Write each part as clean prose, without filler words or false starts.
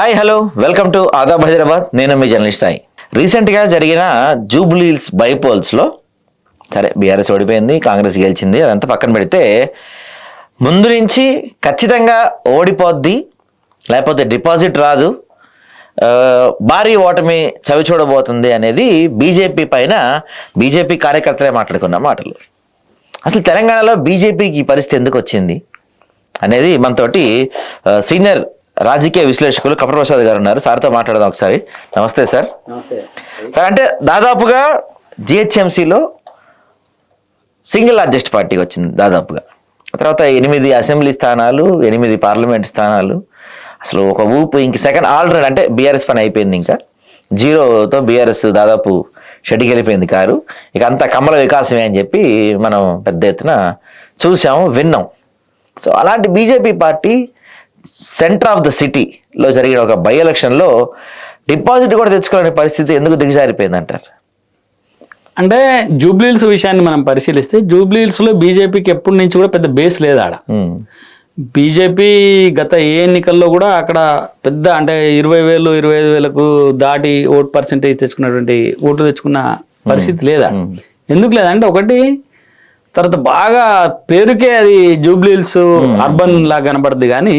Hi hello welcome to Adaab Hyderabad. నేను మీ journalist Sai. రీసెంట్గా జరిగిన జూబ్లీ హిల్స్ బైపోల్స్లో సరే బీఆర్ఎస్ ఓడిపోయింది, కాంగ్రెస్ గెలిచింది, అదంతా పక్కన పెడితే ముందు నుంచి ఖచ్చితంగా ఓడిపోద్ది, లేకపోతే డిపాజిట్ రాదు, భారీ ఓటమి చవి చూడబోతుంది అనేది బీజేపీ పైన బీజేపీ కార్యకర్తలే మాట్లాడుకున్న మాటలు. అసలు తెలంగాణలో బీజేపీకి ఈ పరిస్థితి ఎందుకు వచ్చింది అనేది మనతోటి సీనియర్ రాజకీయ విశ్లేషకులు కపట ప్రసాద్ గారు ఉన్నారు. సార్తో మాట్లాడదాం ఒకసారి. నమస్తే సార్. సార్, అంటే దాదాపుగా జిహెచ్ఎంసీలో సింగిల్ లార్జెస్ట్ పార్టీకి వచ్చింది దాదాపుగా. తర్వాత 8 అసెంబ్లీ స్థానాలు, 8 పార్లమెంట్ స్థానాలు, అసలు ఒక ఊపు. ఇంక సెకండ్ ఆల్రెడీ అంటే బీఆర్ఎస్ పని అయిపోయింది. ఇంకా 0తో బీఆర్ఎస్ దాదాపు షెడ్కి వెళ్ళిపోయింది కారు. ఇక అంతా కమల వికాసమే అని చెప్పి మనం పెద్ద ఎత్తున చూసాము, విన్నాం. సో అలాంటి BJP party centre of the సిటీలో జరిగిన ఒక బై ఎలక్షన్లో డిపాజిట్ కూడా తెచ్చుకోలేని పరిస్థితి ఎందుకు దిగజారిపోయింది అంటారు? అంటే జూబ్లీహిల్స్ విషయాన్ని మనం పరిశీలిస్తే జూబ్లీహిల్స్లో బీజేపీకి ఎప్పటి నుంచి కూడా పెద్ద బేస్ లేదు ఆడ. బీజేపీ గత ఏ ఎన్నికల్లో కూడా అక్కడ పెద్ద అంటే 20,000 25,000కు దాటి ఓట్ పర్సెంటేజ్ తెచ్చుకున్నటువంటి ఓట్లు తెచ్చుకున్న పరిస్థితి లేదా. ఎందుకు లేదంటే ఒకటి, తర్వాత బాగా పేరుకే అది జూబ్లీహిల్స్ అర్బన్ లాగా కనబడుతుంది, కానీ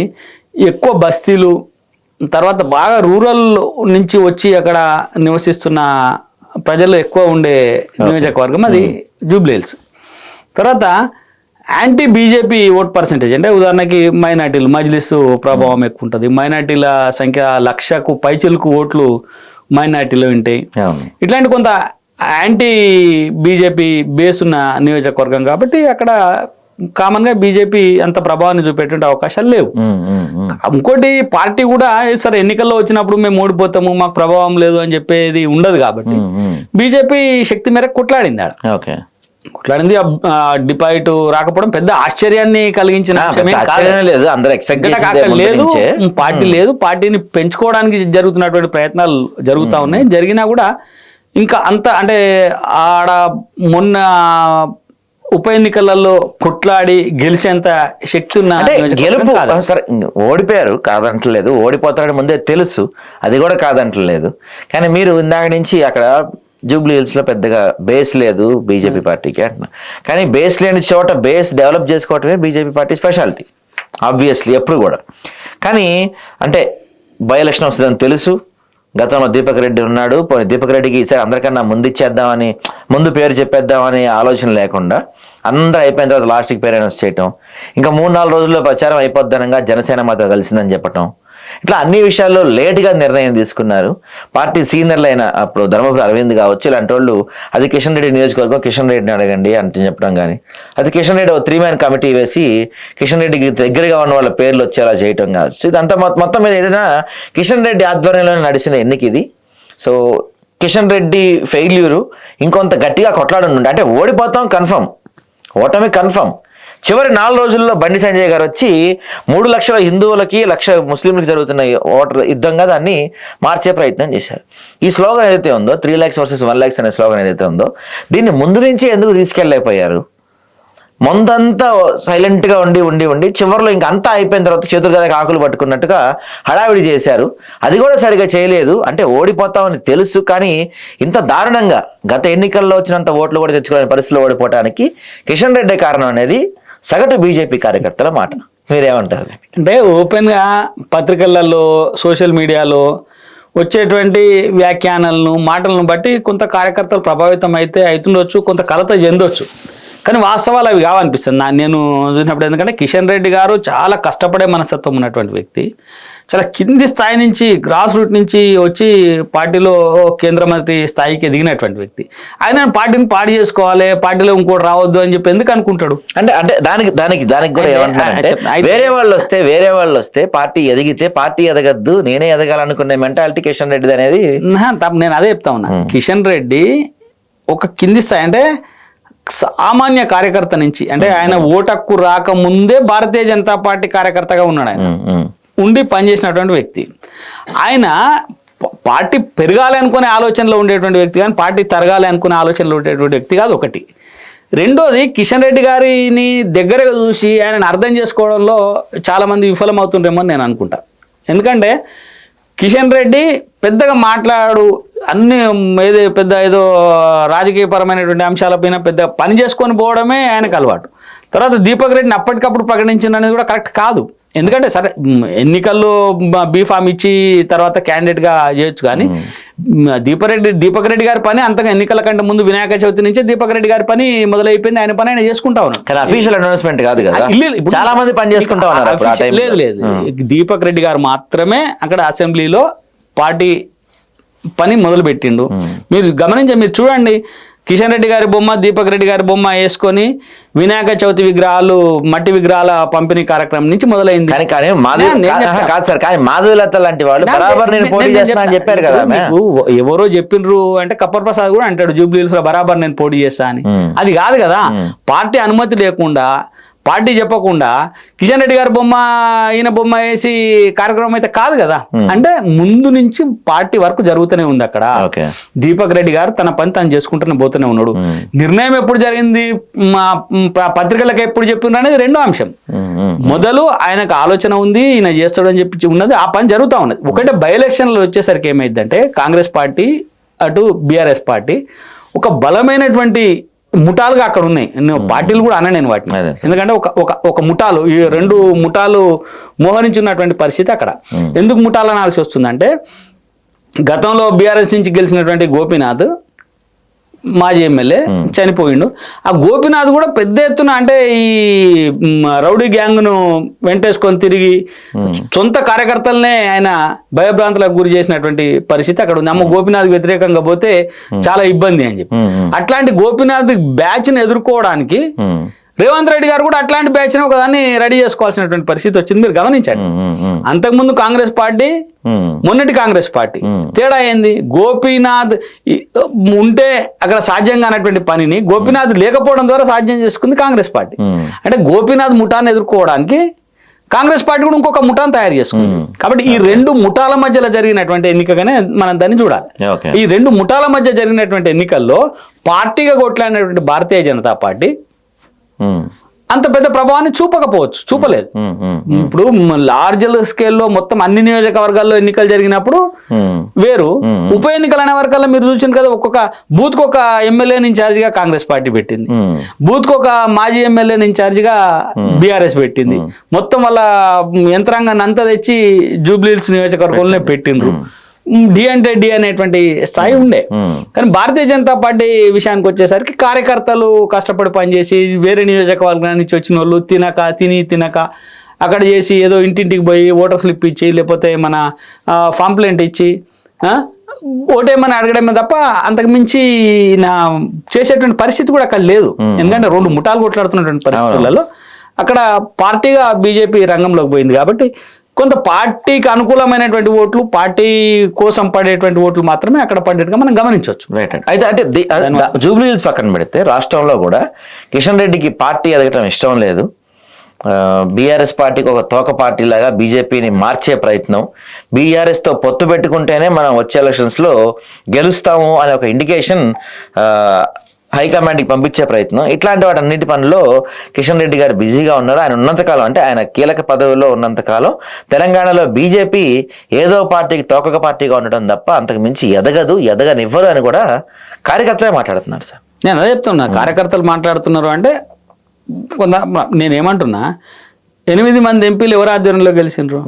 ఎక్కువ బస్తీలు, తర్వాత బాగా రూరల్ నుంచి వచ్చి అక్కడ నివసిస్తున్న ప్రజలు ఎక్కువ ఉండే నియోజకవర్గం అది జూబ్లీహిల్స్. తర్వాత యాంటీ బీజేపీ ఓట్ పర్సెంటేజ్ అంటే ఉదాహరణకి మైనార్టీలు, మజ్లిస్ ప్రభావం ఎక్కువ ఉంటుంది. మైనార్టీల సంఖ్య 1,00,000కు పైచిలకు ఓట్లు మైనార్టీలో ఉంటాయి. ఇట్లాంటి కొంత యాంటీ బీజేపీ బేస్ ఉన్న నియోజకవర్గం కాబట్టి అక్కడ కామన్గా బీజేపీ అంత ప్రభావాన్ని చూపేటువంటి అవకాశాలు లేవు. ఇంకోటి, పార్టీ కూడా సరే ఎన్నికల్లో వచ్చినప్పుడు మేము ఓడిపోతాము, మాకు ప్రభావం లేదు అని చెప్పేది ఉండదు కాబట్టి బీజేపీ శక్తి మేరకు కొట్లాడింది ఆడ. కొట్లాడింది. డిపాజిట్ రాకపోవడం పెద్ద ఆశ్చర్యాన్ని కలిగించిన లేదు. పార్టీ లేదు, పార్టీని పెంచుకోవడానికి జరుగుతున్నటువంటి ప్రయత్నాలు జరుగుతూ ఉన్నాయి. జరిగినా కూడా ఇంకా అంత అంటే ఆడ మొన్న ఉప ఎన్నికలలో కొట్లాడి గెలిచేంత శక్తి ఉన్న గెలుపు. ఓడిపోయారు కాదంటలేదు, ఓడిపోతారని ముందే తెలుసు, అది కూడా కాదంటలేదు. కానీ మీరు ఇందాక నుంచి అక్కడ జూబ్లీ హిల్స్లో పెద్దగా బేస్ లేదు బీజేపీ పార్టీకి అంటున్నారు. కానీ బేస్ లేని చోట బేస్ డెవలప్ చేసుకోవటమే బీజేపీ పార్టీ స్పెషాలిటీ ఆబ్వియస్లీ ఎప్పుడు కూడా. కానీ అంటే బై ఎలక్షన్ వస్తుందని తెలుసు. గతంలో దీపక్ రెడ్డి ఉన్నాడు, దీపక్ రెడ్డికి ఈసారి అందరికన్నా ముందు ఇచ్చేద్దామని, ముందు పేరు చెప్పేద్దామని ఆలోచన లేకుండా అందరూ అయిపోయిన తర్వాత లాస్ట్కి పేరు అనౌన్స్ చేయటం, ఇంకా 3-4 రోజుల్లో ప్రచారం అయిపోద్దనంగా జనసేన మాతో కలిసిందని చెప్పటం, ఇట్లా అన్ని విషయాల్లో లేటుగా నిర్ణయం తీసుకున్నారు. పార్టీ సీనియర్లు అయిన అప్పుడు ధర్మపురి అరవింద్ కావచ్చు, ఇలాంటి వాళ్ళు అది కిషన్ రెడ్డి నియోజకవర్గం, కిషన్ రెడ్డిని అడగండి అంటే చెప్పడం, కానీ అది కిషన్ రెడ్డి 3-man కమిటీ వేసి కిషన్ రెడ్డికి దగ్గరగా ఉన్న వాళ్ళ పేర్లు వచ్చేలా చేయటం కావచ్చు. ఇదంతా మొత్తం మీద ఏదైనా కిషన్ రెడ్డి ఆధ్వర్యంలోనే నడిచిన ఎన్నిక ఇది. సో కిషన్ రెడ్డి ఫెయిల్యూరు ఇంకొంత గట్టిగా కొట్లాడుండే, అంటే ఓడిపోతాం కన్ఫర్మ్, ఓటమి కన్ఫర్మ్. చివరి 4 రోజుల్లో బండి సంజయ్ గారు వచ్చి 3 లక్షల హిందువులకి 1,00,000 ముస్లింలకు జరుగుతున్న ఓటర్ యుద్ధంగా దాన్ని మార్చే ప్రయత్నం చేశారు. ఈ స్లోగన్ ఏదైతే ఉందో 3 lakhs versus 1 lakhs అనే స్లోగన్ ఏదైతే ఉందో దీన్ని ముందు నుంచి ఎందుకు తీసుకెళ్ళలేకపోయారు? ముందంతా సైలెంట్గా ఉండి చివరిలో ఇంక అంతా అయిపోయిన తర్వాత చేతులు కదా ఆకులు పట్టుకున్నట్టుగా హడావిడి చేశారు. అది కూడా సరిగా చేయలేదు. అంటే ఓడిపోతామని తెలుసు, కానీ ఇంత దారుణంగా గత ఎన్నికల్లో వచ్చినంత ఓట్లు కూడా తెచ్చుకునే పరిస్థితిలో ఓడిపోవడానికి కిషన్ రెడ్డి కారణం అనేది సగటు బీజేపీ కార్యకర్తల మాట. మీరేమంటారు? అంటే ఓపెన్గా పత్రికలలో, సోషల్ మీడియాలో వచ్చేటువంటి వ్యాఖ్యానాలను, మాటలను బట్టి కొంత కార్యకర్తలు ప్రభావితం అయితే అవుతుండొచ్చు, కొంత కలత చెందొచ్చు. కానీ వాస్తవాలు అవి కావనిపిస్తుంది నేను చూసినప్పుడు. ఎందుకంటే కిషన్ రెడ్డి గారు చాలా కష్టపడే మనస్తత్వం ఉన్నటువంటి వ్యక్తి. చాలా కింది స్థాయి నుంచి, గ్రాస్ రూట్ నుంచి వచ్చి పార్టీలో కేంద్ర మంత్రి స్థాయికి ఎదిగినటువంటి వ్యక్తి. ఆయన పార్టీని పాడు చేసుకోవాలి, పార్టీలో ఇంకోటి రావద్దు అని చెప్పి ఎందుకు అనుకుంటాడు? అంటే దానికి కూడా ఏమంటారంటే వేరే వాళ్ళు వస్తే పార్టీ ఎదిగితే పార్టీ ఎదగద్దు, నేనే ఎదగాలనుకునే మెంటాలిటీ కిషన్ రెడ్డి అనేది. నేను అదే చెప్తా ఉన్నా. కిషన్ రెడ్డి ఒక కింది స్థాయి అంటే సామాన్య కార్యకర్త నుంచి, అంటే ఆయన ఓటక్కు రాకముందే భారతీయ జనతా పార్టీ కార్యకర్తగా ఉన్నాడు. ఆయన ఉండి పనిచేసినటువంటి వ్యక్తి. ఆయన పార్టీ పెరగాలి అనుకునే ఆలోచనలో ఉండేటువంటి వ్యక్తి, కానీ పార్టీ తరగాలి అనుకునే ఆలోచనలో ఉండేటువంటి వ్యక్తి కాదు ఒకటి. రెండోది, కిషన్ రెడ్డి గారిని దగ్గరగా చూసి ఆయనను అర్థం చేసుకోవడంలో చాలామంది విఫలమవుతుండేమో నేను అనుకుంటా. ఎందుకంటే కిషన్ రెడ్డి పెద్దగా మాట్లాడు అన్ని ఏదో రాజకీయపరమైనటువంటి అంశాలపైన పెద్ద పని చేసుకొని పోవడమే ఆయనకు అలవాటు. తర్వాత దీపక్ రెడ్డిని అప్పటికప్పుడు ప్రకటించిన అనేది కూడా కరెక్ట్ కాదు. ఎందుకంటే సరే ఎన్నికల్లో బీఫామ్ ఇచ్చి తర్వాత క్యాండిడేట్గా చేయొచ్చు, కానీ దీపక్ రెడ్డి గారి పని అంతగా ఎన్నికల కంటే ముందు వినాయక చవితి నుంచి దీపక్ రెడ్డి గారి పని మొదలైపోయింది. ఆయన పని ఆయన చేసుకుంటా ఉన్నాడు. కానీ అఫీషియల్ అనౌన్స్మెంట్ కాదు కదా, చాలా మంది పని చేసుకుంటా ఉన్నారు. లేదు దీపక్ రెడ్డి గారు మాత్రమే అక్కడ అసెంబ్లీలో పార్టీ పని మొదలు పెట్టిండు. మీరు మీరు చూడండి, కిషన్ రెడ్డి గారి బొమ్మ దీపక్ రెడ్డి గారి బొమ్మ వేసుకొని వినాయక చవితి విగ్రహాలు మట్టి విగ్రహాల పంపిణీ కార్యక్రమం నుంచి మొదలైంది. కాదు సార్, కానీ మాధవీలత లాంటి వాళ్ళు బరాబర్ నేను పోటీ చేస్తా అని చెప్పారు కదా. ఎవరో చెప్పిండ్రు అంటే కప్పర్ ప్రసాద్ కూడా అంటాడు జూబ్లీ హిల్స్ లో బరాబర్ నేను పోటీ చేస్తా అని. అది కాదు కదా, పార్టీ అనుమతి లేకుండా పార్టీ చెప్పకుండా కిషన్ రెడ్డి గారి బొమ్మ ఈయన బొమ్మ వేసి కార్యక్రమం అయితే కాదు కదా. అంటే ముందు నుంచి పార్టీ వర్క్ జరుగుతూనే ఉంది అక్కడ. దీపక్ రెడ్డి గారు తన పని తను చేసుకుంటూనే పోతూనే ఉన్నాడు. నిర్ణయం ఎప్పుడు జరిగింది, మా పత్రికలకు ఎప్పుడు చెప్పిండ్రు అనేది రెండో అంశం. మొదలు ఆయనకు ఆలోచన ఉంది, ఈయన చేస్తాడని చెప్పి ఉన్నది, ఆ పని జరుగుతూ ఉన్నది. ఒకటే బై ఎలక్షన్లు వచ్చేసరికి ఏమైందంటే కాంగ్రెస్ పార్టీ అటు బీఆర్ఎస్ పార్టీ ఒక బలమైనటువంటి ముఠాలుగా అక్కడ ఉన్నాయి. పార్టీలు కూడా అన్నా నేను వాటిని, ఎందుకంటే ఒక ముఠాలు, ఈ రెండు ముఠాలు మోహరించున్నటువంటి పరిస్థితి అక్కడ. ఎందుకు ముఠాలు అనాల్సి వస్తుందంటే గతంలో బీఆర్ఎస్ నుంచి గెలిచినటువంటి గోపీనాథ్ మాజీ ఎమ్మెల్యే చనిపోయిండు. ఆ గోపీనాథ్ కూడా పెద్ద ఎత్తున అంటే ఈ రౌడీ గ్యాంగ్ను వెంటేసుకొని తిరిగి సొంత కార్యకర్తలనే ఆయన భయభ్రాంతులకు గురి చేసినటువంటి పరిస్థితి అక్కడ ఉంది. అమ్మ గోపీనాథ్ వ్యతిరేకంగా పోతే చాలా ఇబ్బంది అని చెప్పి అట్లాంటి గోపీనాథ్ బ్యాచ్ని ఎదుర్కోవడానికి రేవంత్ రెడ్డి గారు కూడా అట్లాంటి బ్యాచ్ ని ఒకదాన్ని రెడీ చేసుకోవాల్సినటువంటి పరిస్థితి వచ్చింది. మీరు గమనించండి, అంతకుముందు కాంగ్రెస్ పార్టీ మొన్నటి కాంగ్రెస్ పార్టీ తేడా ఏంది? గోపీనాథ్ ఉంటే అక్కడ సాధ్యంగా అన్నటువంటి పనిని గోపీనాథ్ లేకపోవడం ద్వారా సాధ్యం చేసుకుంది కాంగ్రెస్ పార్టీ. అంటే గోపీనాథ్ ముఠాన్ని ఎదుర్కోవడానికి కాంగ్రెస్ పార్టీ కూడా ఇంకొక ముఠాను తయారు చేసుకుంది. కాబట్టి ఈ రెండు ముఠాల మధ్యలో జరిగినటువంటి ఎన్నికగానే మనం దాన్ని చూడాలి. ఈ రెండు ముఠాల మధ్య జరిగినటువంటి ఎన్నికల్లో పార్టీగా కొట్లాడినటువంటి భారతీయ జనతా పార్టీ అంత పెద్ద ప్రభావాన్ని చూపలేదు. ఇప్పుడు లార్జ్ స్కేల్లో మొత్తం అన్ని నియోజకవర్గాల్లో ఎన్నికలు జరిగినప్పుడు వేరు, ఉప ఎన్నికలు అనే వరకల్లా మీరు చూసింది కదా, ఒక్కొక్క బూత్ కు ఒక ఎమ్మెల్యేని ఇన్ఛార్జిగా కాంగ్రెస్ పార్టీ పెట్టింది, బూత్ కు ఒక మాజీ ఎమ్మెల్యేని ఇన్ఛార్జిగా బీఆర్ఎస్ పెట్టింది, మొత్తం వాళ్ళ యంత్రాంగాన్ని అంతా తెచ్చి జూబ్లీ హిల్స్ నియోజకవర్గంలోనే పెట్టిండ్రు. డి అంటే డి అనేటువంటి స్థాయి ఉండే. కానీ భారతీయ జనతా పార్టీ విషయానికి వచ్చేసరికి కార్యకర్తలు కష్టపడి పనిచేసి వేరే నియోజకవర్గం నుంచి వచ్చిన వాళ్ళు తినక అక్కడ చేసి ఏదో ఇంటింటికి పోయి ఓటర్ స్లిప్ ఇచ్చి లేకపోతే మన పాంప్లెంట్ ఇచ్చి ఓటేమని అడగడమే తప్ప అంతకు మించి చేసేటువంటి పరిస్థితి కూడా అక్కడ లేదు. ఎందుకంటే రెండు ముఠాలు కొట్లాడుతున్నటువంటి పరిస్థితులలో అక్కడ పార్టీగా బీజేపీ రంగంలోకి పోయింది. కాబట్టి కొంత పార్టీకి అనుకూలమైనటువంటి ఓట్లు, పార్టీ కోసం పడేటువంటి ఓట్లు మాత్రమే అక్కడ పడేట్టుగా మనం గమనించవచ్చు. రైట్. అయితే అంటే జూబ్లీ హిల్స్ పక్కన పెడితే రాష్ట్రంలో కూడా కిషన్ రెడ్డికి పార్టీ ఎదగటం ఇష్టం లేదు. బీఆర్ఎస్ పార్టీకి ఒక తోక పార్టీ లాగా బీజేపీని మార్చే ప్రయత్నం, బీఆర్ఎస్తో పొత్తు పెట్టుకుంటేనే మనం వచ్చే ఎలక్షన్స్లో గెలుస్తాము అనే ఒక ఇండికేషన్ హైకమాండ్కి పంపించే ప్రయత్నం, ఇట్లాంటి వాటన్నిటి పనిలో కిషన్ రెడ్డి గారు బిజీగా ఉన్నారు. ఆయన ఉన్నంతకాలం, అంటే ఆయన కీలక పదవిలో ఉన్నంతకాలం తెలంగాణలో బీజేపీ ఏదో పార్టీకి తోకక పార్టీగా ఉండడం తప్ప అంతకు మించి ఎదగనివ్వరు అని కూడా కార్యకర్తలే మాట్లాడుతున్నారు సార్. నేను అదే చెప్తున్నా, కార్యకర్తలు మాట్లాడుతున్నారు అంటే నేనేమంటున్నా, 8 మంది ఎంపీలు ఎవరి ఆధ్వర్యంలో గెలిచిండ్రు,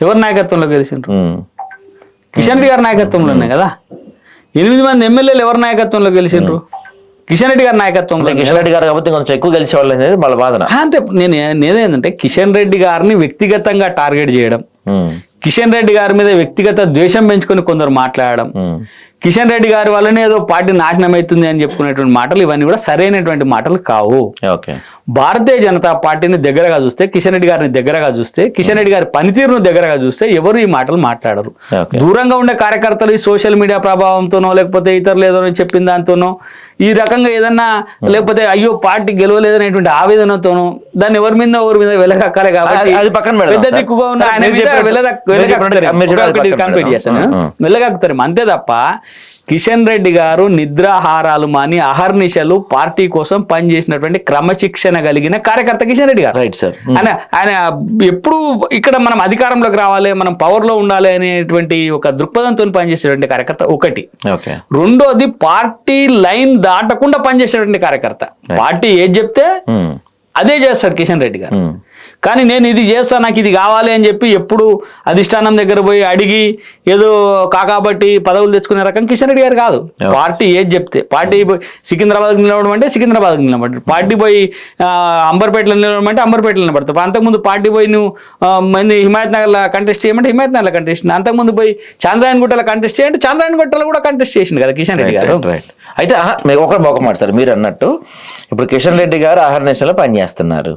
ఎవరి నాయకత్వంలో గెలిచిండ్రు? కిషన్ రెడ్డి గారి నాయకత్వంలోనే కదా. 8 మంది ఎమ్మెల్యేలు ఎవరి నాయకత్వంలో గెలిచిండ్రు? కిషన్ రెడ్డి గారి నాయకత్వంలో. కిషన్ రెడ్డి గారు కాబట్టి కొంచెం ఎక్కువ గెలిచేవాళ్ళు అనేది వాళ్ళ వాదన. అంతే. నేనేంటంటే కిషన్ రెడ్డి గారిని వ్యక్తిగతంగా టార్గెట్ చేయడం, కిషన్ రెడ్డి గారి మీద వ్యక్తిగత ద్వేషం పెంచుకొని కొందరు మాట్లాడడం, కిషన్ రెడ్డి గారి వల్లనే ఏదో పార్టీ నాశనం అవుతుంది అని చెప్పుకునేటువంటి మాటలు ఇవన్నీ కూడా సరైనటువంటి మాటలు కావు. భారతీయ జనతా పార్టీని దగ్గరగా చూస్తే, కిషన్ రెడ్డి గారిని దగ్గరగా చూస్తే, కిషన్ రెడ్డి గారి పనితీరును దగ్గరగా చూస్తే ఎవరు ఈ మాటలు మాట్లాడరు. దూరంగా ఉండే కార్యకర్తలు ఈ సోషల్ మీడియా ప్రభావంతోనో లేకపోతే ఇతరులు ఏదో చెప్పిన దాంతోనో ఈ రకంగా ఏదన్నా లేకపోతే అయ్యో పార్టీ గెలవలేదనేటువంటి ఆవేదనతోనో దాన్ని ఎవరి మీద వెలగక్కాలి. కాబట్టి పెద్ద దిక్కుగా ఉన్న ఆయన మీద వెళ్ళగక్కుతారు అంతే తప్ప కిషన్ రెడ్డి గారు నిద్రాహారాలు మాని అహర్నిశలు పార్టీ కోసం పనిచేసినటువంటి క్రమశిక్షణ కలిగిన కార్యకర్త కిషన్ రెడ్డి గారు. Right sir. ఆయన ఎప్పుడు ఇక్కడ మనం అధికారంలోకి రావాలి, మనం పవర్ లో ఉండాలి అనేటువంటి ఒక దృక్పథంతో పనిచేసేటువంటి కార్యకర్త ఒకటి. ఓకే. రెండోది పార్టీ లైన్ దాటకుండా పనిచేసేటువంటి కార్యకర్త. పార్టీ ఏది చెప్తే అదే చేస్తాడు కిషన్ రెడ్డి గారు. కానీ నేను ఇది చేస్తా, నాకు ఇది కావాలి అని చెప్పి ఎప్పుడు అధిష్టానం దగ్గర పోయి అడిగి ఏదో కాకాబట్టి పదవులు తెచ్చుకునే రకం కిషన్ రెడ్డి గారు కాదు. పార్టీ ఏది చెప్తే, పార్టీ పోయి సికింద్రాబాద్కి నిలబడడం అంటే సికింద్రాబాద్కి నిలబడతాడు, పార్టీ పోయి అంబర్పేటలో నిలబడడం అంటే అంబర్పేటలో నిలబడతాడు. అంతకుముందు పార్టీ పోయి నువ్వు మంది హిమాయత్ నగర్లో కంటెస్ట్ చేయమంటే హిమాయత్ నగర్లో కంటెస్ట్, అంతకుముందు పోయి చంద్రాయణగుట్టలో కంటెస్ట్ చేయంటే చంద్రాయణగుట్టలో కూడా కంటెస్ట్ చేసింది కదా కిషన్ రెడ్డి గారు. అయితే ఒక మాట సార్, మీరు అన్నట్టు ఇప్పుడు కిషన్ రెడ్డి గారు అహర్నిశలో పనిచేస్తున్నారు,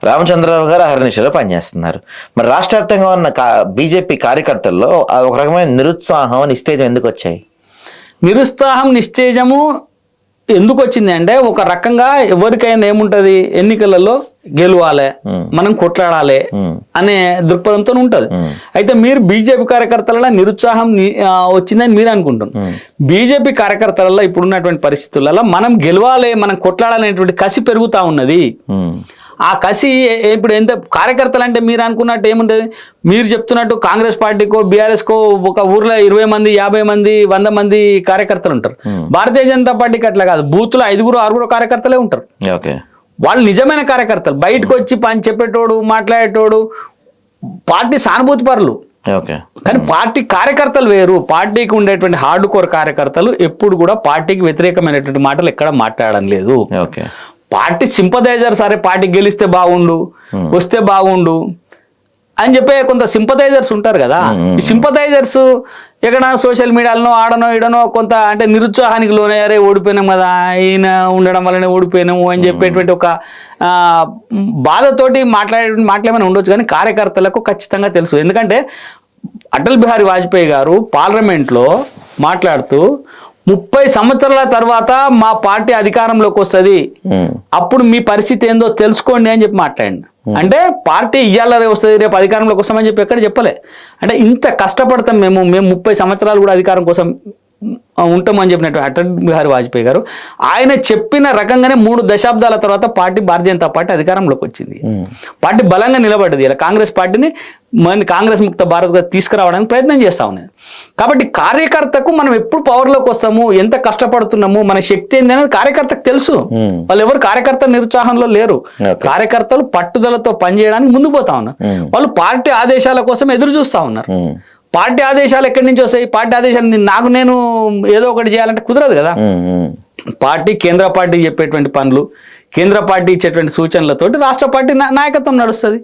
రామచంద్రరావు గారు అహర్నిశలో పనిచేస్తున్నారు. మరి రాష్ట్ర వ్యాప్తంగా ఉన్న బీజేపీ కార్యకర్తల్లో ఒక రకమైన నిరుత్సాహం, నిస్తేజం ఎందుకు వచ్చాయి? నిరుత్సాహం, నిస్తేజము ఎందుకు వచ్చింది అంటే, ఒక రకంగా ఎవరికైనా ఏముంటది, ఎన్నికలలో గెలవాలి, మనం కొట్లాడాలి అనే దృక్పథంతో ఉంటది. అయితే మీరు బీజేపీ కార్యకర్తలలో నిరుత్సాహం వచ్చిందని మీరు అనుకుంటున్నారు. బీజేపీ కార్యకర్తలలో ఇప్పుడున్నటువంటి పరిస్థితులలో మనం గెలవాలి, మనం కొట్లాడాలనేటువంటి కసి పెరుగుతా ఉన్నది. ఆ కసి ఇప్పుడు ఎంత కార్యకర్తలు అంటే మీరు అనుకున్నట్టు ఏముంటుంది, మీరు చెప్తున్నట్టు కాంగ్రెస్ పార్టీకో బీఆర్ఎస్కో ఒక ఊర్లో 20 మంది 50 మంది 100 మంది కార్యకర్తలు ఉంటారు. భారతీయ జనతా పార్టీకి అట్లా కాదు, బూత్లో 5-6 కార్యకర్తలే ఉంటారు. వాళ్ళు నిజమైన కార్యకర్తలు, బయటకు వచ్చి పని చెప్పేటోడు, మాట్లాడేటోడు, పార్టీ సానుభూతి పరులు. కానీ పార్టీ కార్యకర్తలు వేరు. పార్టీకి ఉండేటువంటి హార్డ్ కోర్ కార్యకర్తలు ఎప్పుడు కూడా పార్టీకి వ్యతిరేకమైనటువంటి మాటలు ఎక్కడ మాట్లాడడం లేదు. పార్టీ సింపథైజర్, సరే పార్టీ గెలిస్తే బాగుండు, వస్తే బాగుండు అని చెప్పే కొంత సింపథైజర్స్ ఉంటారు కదా. ఈ సింపథైజర్స్ ఎక్కడ సోషల్ మీడియాలో ఆడనో ఈడనో కొంత అంటే నిరుత్సాహానికి లోనయ్యారే, ఓడిపోయినాం కదా, ఈయన ఉండడం వల్లనే ఓడిపోయినాము అని చెప్పేటువంటి ఒక బాధతోటి మాట్లాడేమైనా ఉండొచ్చు. కానీ కార్యకర్తలకు ఖచ్చితంగా తెలుసు. ఎందుకంటే అటల్ బిహారీ వాజ్పేయి గారు పార్లమెంట్లో మాట్లాడుతూ 30 సంవత్సరాల తర్వాత మా పార్టీ అధికారంలోకి వస్తుంది, అప్పుడు మీ పరిస్థితి ఏందో తెలుసుకోండి అని చెప్పి మాట్లాడండి. అంటే పార్టీ ఇయ్యాల వస్తుంది, రేపు అధికారంలోకి వస్తామని చెప్పి ఎక్కడ చెప్పలే. అంటే ఇంత కష్టపడతాం మేము 30 సంవత్సరాలు కూడా అధికారం కోసం ఉంటామని చెప్పినట్టు అటల్ బిహారీ వాజ్పేయి గారు ఆయన చెప్పిన రకంగానే 3 దశాబ్దాల తర్వాత పార్టీ భారతీయ జనతా పార్టీ అధికారంలోకి వచ్చింది. పార్టీ బలంగా నిలబడ్డది. ఇలా కాంగ్రెస్ పార్టీని కాంగ్రెస్ ముక్త భారత్గా తీసుకురావడానికి ప్రయత్నం చేస్తా ఉన్నది. కాబట్టి కార్యకర్తకు మనం ఎప్పుడు పవర్లోకి వస్తాము, ఎంత కష్టపడుతున్నాము, మన శక్తి ఏంది అనేది కార్యకర్తకు తెలుసు. వాళ్ళు ఎవరు కార్యకర్త నిరుత్సాహంలో లేరు. కార్యకర్తలు పట్టుదలతో పనిచేయడానికి ముందుకు పోతా ఉన్నారు. వాళ్ళు పార్టీ ఆదేశాల కోసం ఎదురు చూస్తా ఉన్నారు. పార్టీ ఆదేశాలు ఎక్కడి నుంచి వస్తాయి? పార్టీ ఆదేశాలు నేను ఏదో ఒకటి చేయాలంటే కుదరదు కదా. పార్టీ కేంద్ర పార్టీ చెప్పేటువంటి పనులు, కేంద్ర పార్టీ ఇచ్చేటువంటి సూచనలతోటి రాష్ట్ర పార్టీ నాయకత్వం నడుస్తుంది.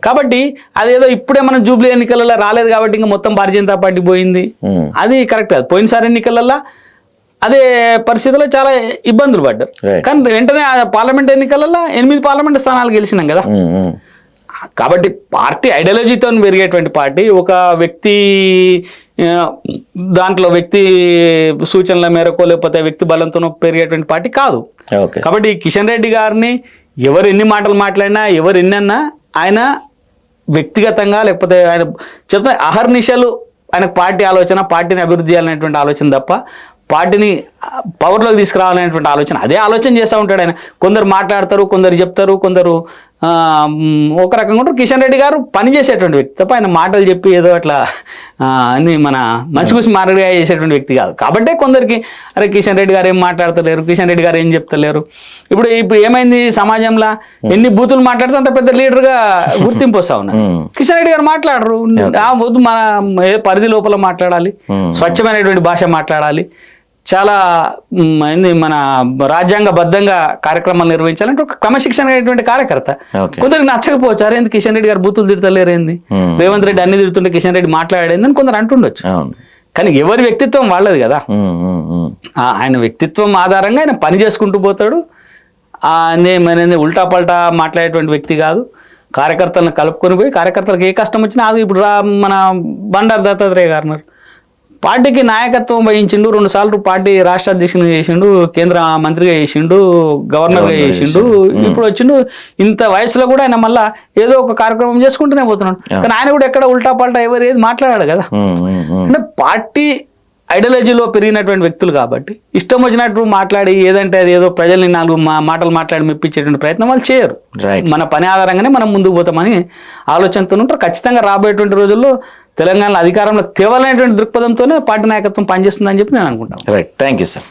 కాబట్టి అదేదో ఇప్పుడే మనం జూబ్లీ ఎన్నికలలో రాలేదు కాబట్టి ఇంకా మొత్తం భారతీయ జనతా పార్టీ పోయింది, అది కరెక్ట్ కాదు. పోయినసారి ఎన్నికలలో అదే పరిస్థితుల్లో చాలా ఇబ్బందులు పడ్డారు. కానీ వెంటనే పార్లమెంట్ ఎన్నికలలో 8 పార్లమెంట్ స్థానాలు గెలిచినాం కదా. కాబట్టి పార్టీ ఐడియాలజీతో పెరిగేటువంటి పార్టీ, ఒక వ్యక్తి దాంట్లో వ్యక్తి సూచనల మేరకు లేకపోతే వ్యక్తి బలంతో పెరిగేటువంటి పార్టీ కాదు. కాబట్టి కిషన్ రెడ్డి గారిని ఎవరు ఎన్ని మాటలు మాట్లాడినా, ఎవరు ఎన్ని అన్నా, ఆయన వ్యక్తిగతంగా లేకపోతే ఆయన చెప్తే అహర్నిశలు ఆయన పార్టీ ఆలోచన, పార్టీని అభివృద్ధి చేయాలనేటువంటి ఆలోచన తప్ప పార్టీని పవర్లోకి తీసుకురావాలనేటువంటి ఆలోచన, అదే ఆలోచన చేస్తూ ఉంటాడు ఆయన. కొందరు మాట్లాడతారు, కొందరు చెప్తారు, కొందరు ఒక రకంగా ఉంటారు. కిషన్ రెడ్డి గారు పనిచేసేటువంటి వ్యక్తి తప్ప ఆయన మాటలు చెప్పి ఏదో అట్లా అన్ని మన మంచిగుసి మారడిగా చేసేటువంటి వ్యక్తి కాదు. కాబట్టి కొందరికి అరే కిషన్ రెడ్డి గారు ఏం మాట్లాడతలేరు, కిషన్ రెడ్డి గారు ఏం చెప్తలేరు. ఇప్పుడు ఏమైంది సమాజంలో, ఎన్ని బూతులు మాట్లాడితే అంత పెద్ద లీడర్గా గుర్తింపు వస్తా ఉన్నారు. కిషన్ రెడ్డి గారు మాట్లాడరు. వద్దు, మన పరిధి లోపల మాట్లాడాలి, స్వచ్ఛమైనటువంటి భాష మాట్లాడాలి, చాలా మన రాజ్యాంగబద్ధంగా కార్యక్రమాలు నిర్వహించాలంటే ఒక క్రమశిక్షణ అనేటువంటి కార్యకర్త. కొందరికి నచ్చకపోవచ్చు, అరే ఎందుకు కిషన్ రెడ్డి గారు బూతులు తిడతలేరేంది, రేవంత్ రెడ్డి అన్ని తిడుతుంటే కిషన్ రెడ్డి మాట్లాడేది అని కొందరు అంటుండొచ్చు. కానీ ఎవరి వ్యక్తిత్వం వాళ్ళది కదా. ఆయన వ్యక్తిత్వం ఆధారంగా ఆయన పని చేసుకుంటూ పోతాడు. ఉల్టా పల్టా మాట్లాడేటువంటి వ్యక్తి కాదు. కార్యకర్తలను కలుపుకొని పోయి కార్యకర్తలకు ఏ కష్టం వచ్చినా అది ఇప్పుడు మన బండారు దత్తాత్రేయ గారు పార్టీకి నాయకత్వం వహించిండు, 2 సార్లు పార్టీ రాష్ట్ర అధ్యక్షునిగా చేసిండు, కేంద్ర మంత్రిగా చేసిండు, గవర్నర్గా చేసిండు, ఇప్పుడు వచ్చిండు. ఇంత వయసులో కూడా ఆయన మళ్ళా ఏదో ఒక కార్యక్రమం చేసుకుంటూనే పోతున్నాడు. కానీ ఆయన కూడా ఎక్కడ ఉల్టా పల్టా ఎవరు ఏది మాట్లాడాడు కదా. అంటే పార్టీ ఐడియాలజీలో పెరిగినటువంటి వ్యక్తులు కాబట్టి ఇష్టం వచ్చినట్టు మాట్లాడి ఏదంటే అది ఏదో ప్రజల్ని నాలుగు మాటలు మాట్లాడి మెప్పించేటువంటి ప్రయత్నం వాళ్ళు చేయరు. Right. మన పని ఆధారంగానే మనం ముందుకు పోతామని ఆలోచనతో ఉంటారు. ఖచ్చితంగా రాబోయేటువంటి రోజుల్లో తెలంగాణలో అధికారంలో తేవాలనేటువంటి దృక్పథంతోనే పార్టీ నాయకత్వం పనిచేస్తుందని చెప్పి నేను అనుకుంటాను. Right, thank you sir.